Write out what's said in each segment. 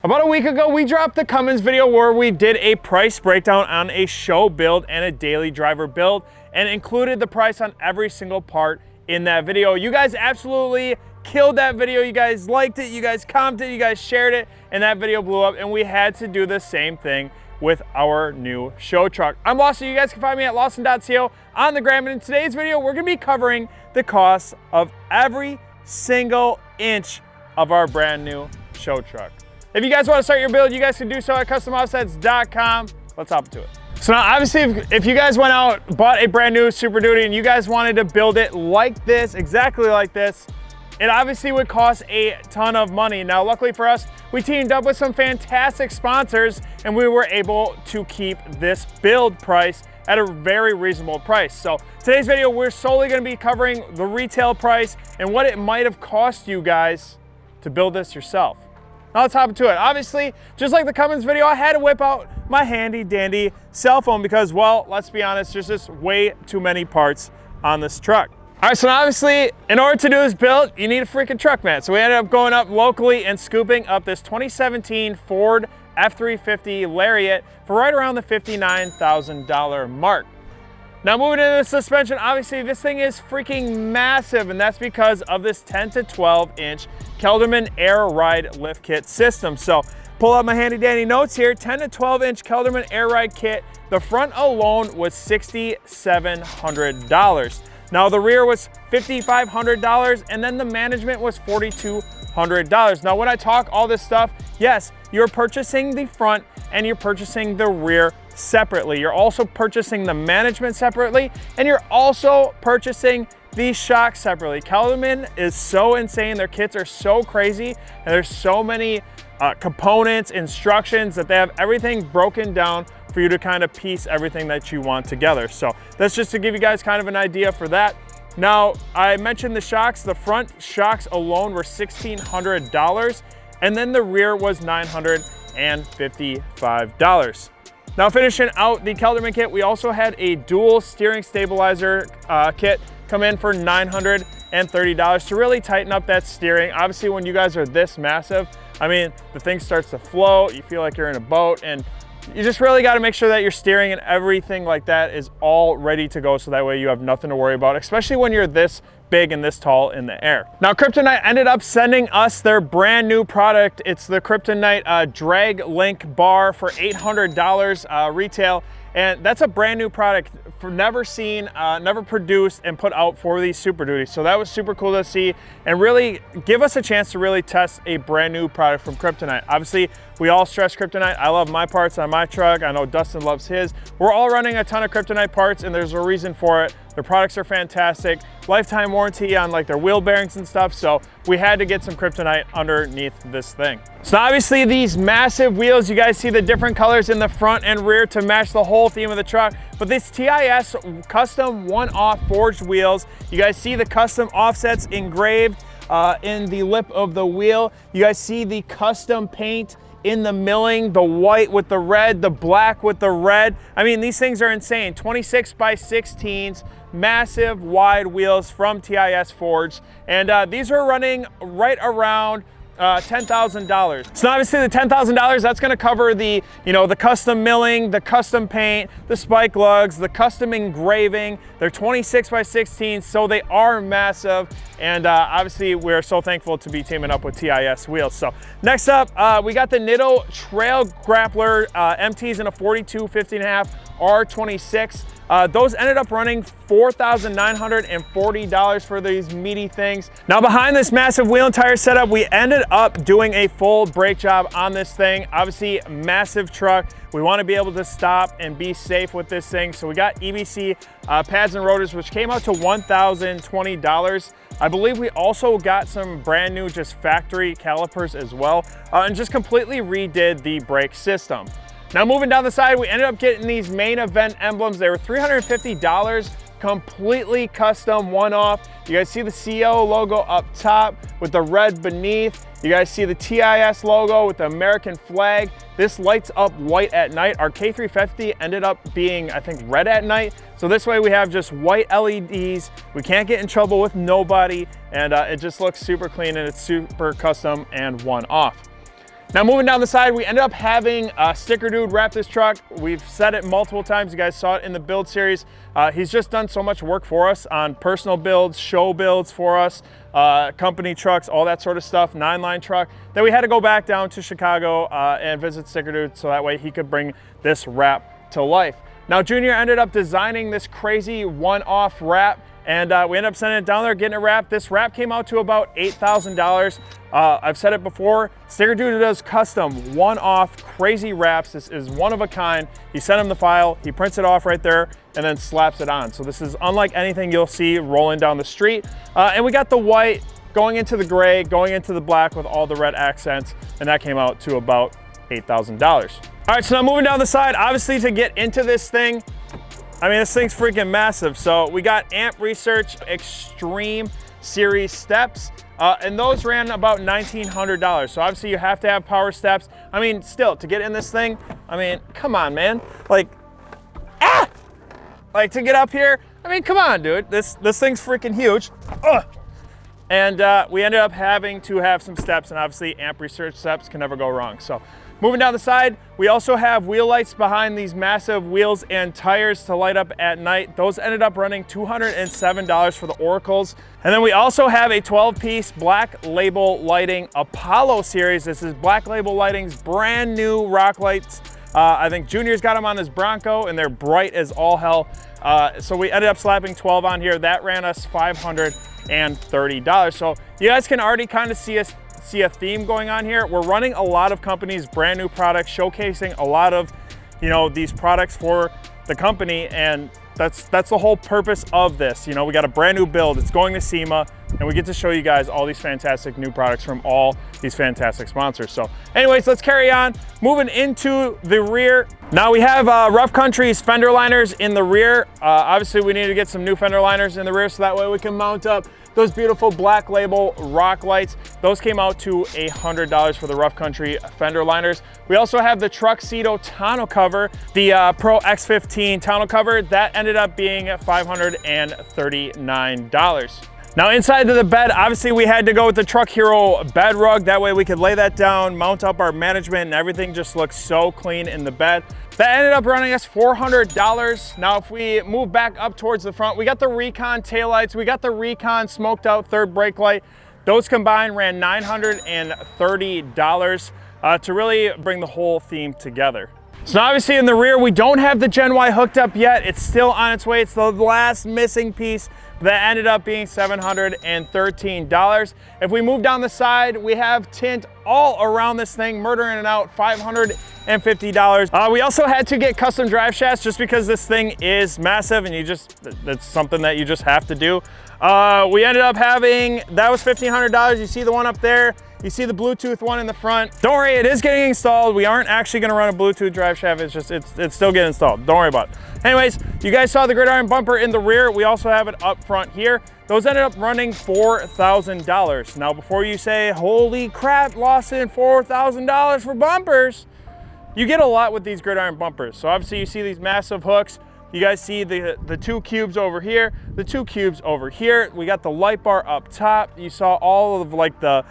About a week ago, we dropped the Cummins video where we did a price breakdown on a show build and a daily driver build and included the price on every single part in that video. You guys absolutely killed that video. You guys liked it, you guys commented, you guys shared it, and that video blew up, and we had to do the same thing with our new show truck. I'm Lawson. You guys can find me at lawson.co on the gram, and in today's video, we're gonna be covering the cost of every single inch of our brand new show truck. If you guys want to start your build, you guys can do so at customoffsets.com. Let's hop into it. So now obviously if you guys went out, bought a brand new Super Duty and you guys wanted to build it like this, exactly like this, it obviously would cost a ton of money. Now luckily for us, we teamed up with some fantastic sponsors and we were able to keep this build price at a very reasonable price. So today's video, we're solely going to be covering the retail price and what it might have cost you guys to build this yourself. Now let's hop into it. Obviously, just like the Cummins video, I had to whip out my handy dandy cell phone because, well, let's be honest, there's just way too many parts on this truck. All right, so now obviously, in order to do this build, you need a freaking truck mat. So we ended up going up locally and scooping up this 2017 Ford F-350 Lariat for right around the $59,000 mark. Now moving into the suspension, obviously this thing is freaking massive, and that's because of this 10 to 12 inch Kelderman Air Ride lift kit system. So pull up my handy dandy notes here, 10 to 12 inch Kelderman Air Ride kit. The front alone was $6,700. Now the rear was $5,500, and then the management was $4,200. Now when I talk all this stuff, yes, you're purchasing the front and you're purchasing the rear separately. You're also purchasing the management separately, and you're also purchasing the shocks separately. Kelderman is so insane. Their kits are so crazy, and there's so many components, instructions, that they have everything broken down for you to kind of piece everything that you want together. So that's just to give you guys kind of an idea for that. Now, I mentioned the shocks. The front shocks alone were $1,600, and then the rear was $955. Now finishing out the Kelderman kit, we also had a dual steering stabilizer kit come in for $930 to really tighten up that steering. Obviously when you guys are this massive, I mean, the thing starts to float, you feel like you're in a boat, and you just really got to make sure that your steering and everything like that is all ready to go, so that way you have nothing to worry about, especially when you're this big and this tall in the air. Now Kryptonite ended up sending us their brand new product. It's the Kryptonite drag link bar for $800 retail, and that's a brand new product for never seen, never produced and put out for these Super Duties. So that was super cool to see and really give us a chance to really test a brand new product from Kryptonite. Obviously, we all stress Kryptonite. I love my parts on my truck. I know Dustin loves his. We're all running a ton of Kryptonite parts, and there's a reason for it. Their products are fantastic. Lifetime warranty on like their wheel bearings and stuff. So we had to get some Kryptonite underneath this thing. So obviously these massive wheels, you guys see the different colors in the front and rear to match the whole theme of the truck. But this TIS custom one-off forged wheels, you guys see the custom offsets engraved in the lip of the wheel. You guys see the custom paint in the milling, the white with the red, the black with the red. I mean, these things are insane. 26 by 16s, massive wide wheels from TIS Forged. And these are running right around $10,000. So obviously the $10,000, that's gonna cover the, the custom milling, the custom paint, the spike lugs, the custom engraving. They're 26 by 16, so they are massive. And obviously we're so thankful to be teaming up with TIS wheels. So next up, we got the Nitto Trail Grappler MTs in a 42 50.5 R26. Those ended up running $4,940 for these meaty things. Now behind this massive wheel and tire setup, we ended up doing a full brake job on this thing. Obviously, massive truck. We want to be able to stop and be safe with this thing. So we got EBC pads and rotors, which came out to $1,020. I believe we also got some brand new just factory calipers as well, and just completely redid the brake system. Now moving down the side, we ended up getting these main event emblems. They were $350, completely custom one-off. You guys see the CO logo up top with the red beneath. You guys see the TIS logo with the American flag. This lights up white at night. Our K350 ended up being, I think, red at night. So this way we have just white LEDs. We can't get in trouble with nobody, and it just looks super clean, and it's super custom and one-off. Now moving down the side, we ended up having Sticker Dude wrap this truck. We've said it multiple times. You guys saw it in the build series. He's just done so much work for us on personal builds, show builds for us, company trucks, all that sort of stuff, 9-line truck, that we had to go back down to Chicago and visit Sticker Dude so that way he could bring this wrap to life. Now Junior ended up designing this crazy one-off wrap, and we ended up sending it down there, getting it wrapped. This wrap came out to about $8,000. I've said it before, Sticker Dude does custom one-off crazy wraps. This is one of a kind. He sent him the file, he prints it off right there, and then slaps it on. So this is unlike anything you'll see rolling down the street. And we got the white going into the gray, going into the black with all the red accents, and that came out to about $8,000. All right, so now moving down the side, obviously to get into this thing, I mean, this thing's freaking massive. So we got Amp Research Extreme Series steps, and those ran about $1,900. So obviously you have to have power steps. I mean, still, to get in this thing, I mean, come on, man. Like to get up here, I mean, come on, dude. This thing's freaking huge. Ugh. And we ended up having to have some steps, and obviously Amp Research steps can never go wrong. So moving down the side, we also have wheel lights behind these massive wheels and tires to light up at night. Those ended up running $207 for the Oracles. And then we also have a 12-piece Black Label Lighting Apollo series. This is Black Label Lighting's brand new rock lights. I think Junior's got them on his Bronco, and they're bright as all hell. So we ended up slapping 12 on here. That ran us $530. So you guys can already kind of see a theme going on here. We're running a lot of companies' brand new products, showcasing a lot of, you know, these products for the company, and that's the whole purpose of this. You know, we got a brand new build, it's going to SEMA, and we get to show you guys all these fantastic new products from all these fantastic sponsors. So anyways, let's carry on. Moving into the rear. Now we have Rough Country's fender liners in the rear. Obviously we need to get some new fender liners in the rear so that way we can mount up those beautiful Black Label rock lights. Those came out to $100 for the Rough Country fender liners. We also have the Truxedo tonneau cover, the Pro X15 tonneau cover. That ended up being $539. Now inside of the bed, obviously we had to go with the Truck Hero bed rug. That way we could lay that down, mount up our management, and everything just looks so clean in the bed. That ended up running us $400. Now if we move back up towards the front, we got the Recon taillights, we got the Recon smoked out third brake light. Those combined ran $930 to really bring the whole theme together. So obviously in the rear, we don't have the GenY hooked up yet. It's still on its way. It's the last missing piece. That ended up being $713. If we move down the side, we have tint all around this thing, murdering it out, $550. We also had to get custom drive shafts just because this thing is massive and that's something that you just have to do. We ended up having, that was $1,500. You see the one up there. You see the Bluetooth one in the front. Don't worry, it is getting installed. We aren't actually gonna run a Bluetooth drive shaft. It's still getting installed. Don't worry about it. Anyways, you guys saw the Gridiron bumper in the rear. We also have it up front here. Those ended up running $4,000. Now, before you say, holy crap, Lawson, $4,000 for bumpers, you get a lot with these Gridiron bumpers. So obviously you see these massive hooks. You guys see the two cubes over here, the two cubes over here. We got the light bar up top. You saw all of like the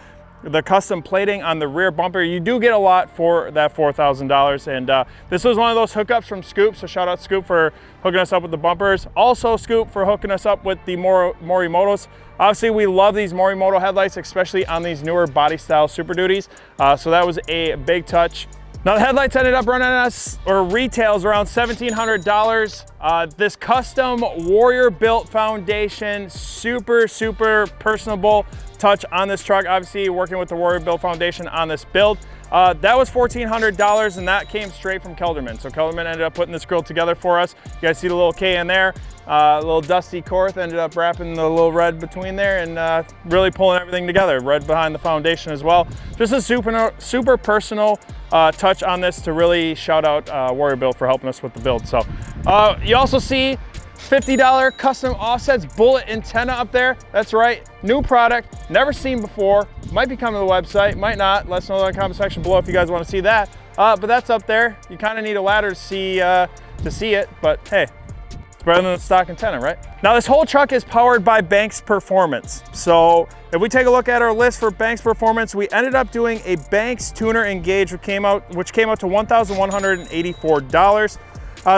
custom plating on the rear bumper. You do get a lot for that $4,000. And this was one of those hookups from Scoop. So shout out Scoop for hooking us up with the bumpers. Also Scoop for hooking us up with the Morimotos. Obviously we love these Morimoto headlights, especially on these newer body style Super Duties. So that was a big touch. Now the headlights ended up running us, or retails around $1,700. This custom Warrior built foundation, super personable touch on this truck. Obviously working with the Warrior built foundation on this build. That was $1,400 and that came straight from Kelderman. So Kelderman ended up putting this grill together for us. You guys see the little K in there. A little dusty Korth ended up wrapping the little red between there and really pulling everything together. Red behind the foundation as well. Just a super personal touch on this to really shout out Warrior Built for helping us with the build. So you also see $50 custom offsets bullet antenna up there. That's right, new product, never seen before. Might be coming to the website, might not. Let us know in the comment section below if you guys want to see that. But that's up there. You kind of need a ladder to see it, but hey. It's better than the stock antenna, right? Now this whole truck is powered by Banks Performance. So if we take a look at our list for Banks Performance, we ended up doing a Banks Tuner Engage, which came out to $1,184.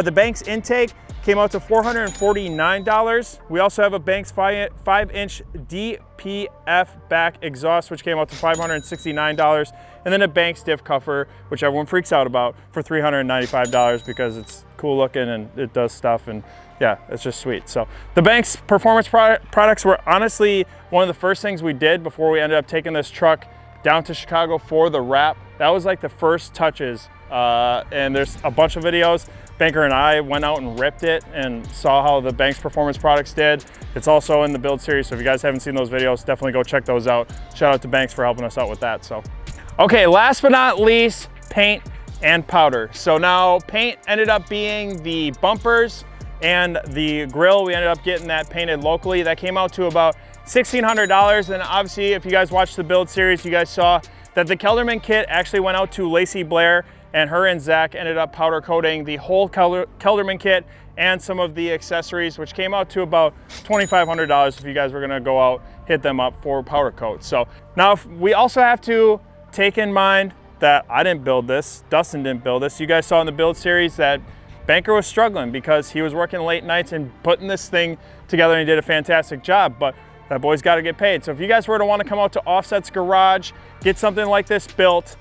The Banks Intake came out to $449. We also have a Banks 5-inch DPF back exhaust, which came out to $569. And then a Banks diff cover, which everyone freaks out about, for $395 because it's cool looking and it does stuff, and yeah, it's just sweet. So the Banks Performance products were honestly one of the first things we did before we ended up taking this truck down to Chicago for the wrap. That was like the first touches, and there's a bunch of videos. Banker and I went out and ripped it and saw how the Banks Performance products did. It's also in the build series, so if you guys haven't seen those videos, definitely go check those out. Shout out to Banks for helping us out with that. So, okay, last but not least, paint and powder. So now paint ended up being the bumpers and the grill. We ended up getting that painted locally. That came out to about $1,600. And obviously, if you guys watched the build series, you guys saw that the Kelderman kit actually went out to Lacey Blair, and her and Zach ended up powder coating the whole Kelderman kit and some of the accessories, which came out to about $2,500 if you guys were gonna go out, hit them up for powder coat. So now we also have to take in mind that I didn't build this, Dustin didn't build this. You guys saw in the build series that Banker was struggling because he was working late nights and putting this thing together, and he did a fantastic job, but that boy's gotta get paid. So if you guys were to wanna come out to Offset's garage, get something like this built,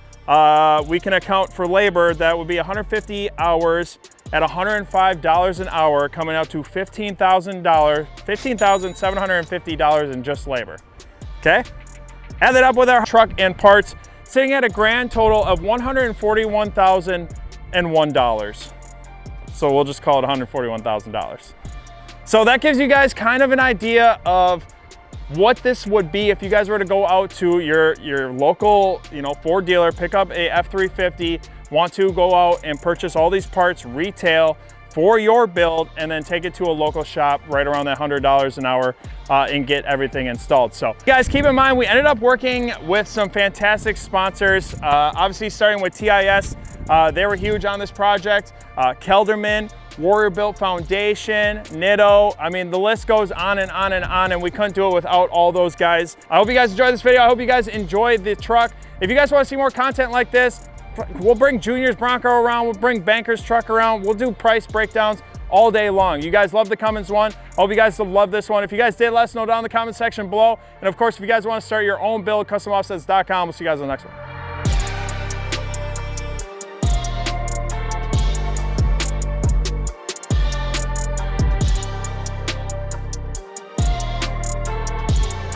we can account for labor. That would be 150 hours at $105 an hour, coming out to $15,750 in just labor, okay? Add that up with our truck and parts, sitting at a grand total of $141,001. So we'll just call it $141,000. So that gives you guys kind of an idea of what this would be if you guys were to go out to your local, Ford dealer, pick up a F350, want to go out and purchase all these parts retail for your build, and then take it to a local shop right around that $100 an hour and get everything installed. So guys, keep in mind, we ended up working with some fantastic sponsors, obviously starting with TIS. They were huge on this project. Kelderman, Warrior Built Foundation, Nitto. I mean, the list goes on and on and on, and we couldn't do it without all those guys. I hope you guys enjoyed this video. I hope you guys enjoyed the truck. If you guys want to see more content like this, we'll bring Junior's Bronco around, we'll bring Banker's truck around, we'll do price breakdowns all day long. You guys love the Cummins one. I hope you guys love this one. If you guys did, let us know down in the comment section below. And of course, if you guys want to start your own build, customoffsets.com. We'll see you guys on the next one.